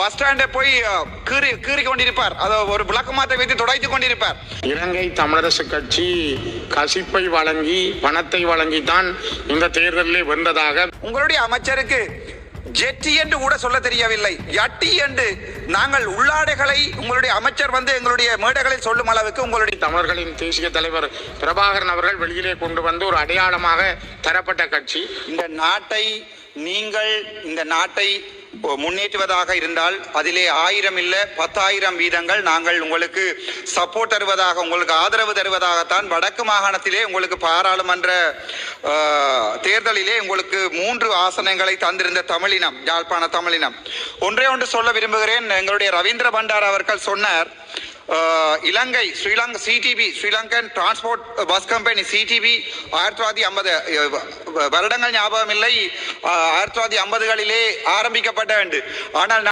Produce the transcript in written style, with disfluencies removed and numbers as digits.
Bus ஸ்டாண்டை போய் கீறி கொண்டிருப்பார். அதை ஒரு விளக்கமாற்ற வைத்து துடைத்து கொண்டிருப்பார். இலங்கை தமிழரசு கட்சி கசிப்பை வழங்கி பணத்தை வழங்கித்தான் இந்த தேர்தலில் வென்றதாக உங்களுடைய அமைச்சருக்கு ஜெட்டி என்று கூட சொல்ல தெரியவில்லை, யட்டி என்று நாங்கள் உள்ளாடைகளை உங்களுடைய அமைச்சர் எங்களுடைய மேடைகளில் சொல்லும் அளவுக்கு உங்களுடைய தமிழர்களின் தேசிய தலைவர் பிரபாகரன் அவர்கள் வெளியிலே கொண்டு வந்து ஒரு அடையாளமாக தரப்பட்ட கட்சி. இந்த நாட்டை முன்னேற்றுவதாக இருந்தால் அதிலே 1000 இல்ல 10,000 வீதங்கள் நாங்கள் உங்களுக்கு சப்போர்ட் தருவதாக, உங்களுக்கு ஆதரவு தருவதாகத்தான் வடக்கு மாகாணத்திலே உங்களுக்கு பாராளுமன்ற தேர்தலிலே உங்களுக்கு 3 ஆசனங்களை தந்திருந்த தமிழினம், யாழ்ப்பாண தமிழினம். ஒன்றே ஒன்று சொல்ல விரும்புகிறேன். எங்களுடைய ரவீந்திர பண்டார் அவர்கள் சொன்னார், Ilankai Sri Lanka CTB, Sri Lankan transport bus company CTB 1950 வருடங்கள் ஞாபகம் இல்லை, 1950களிலே ஆரம்பிக்கப்பட்ட. ஆனால்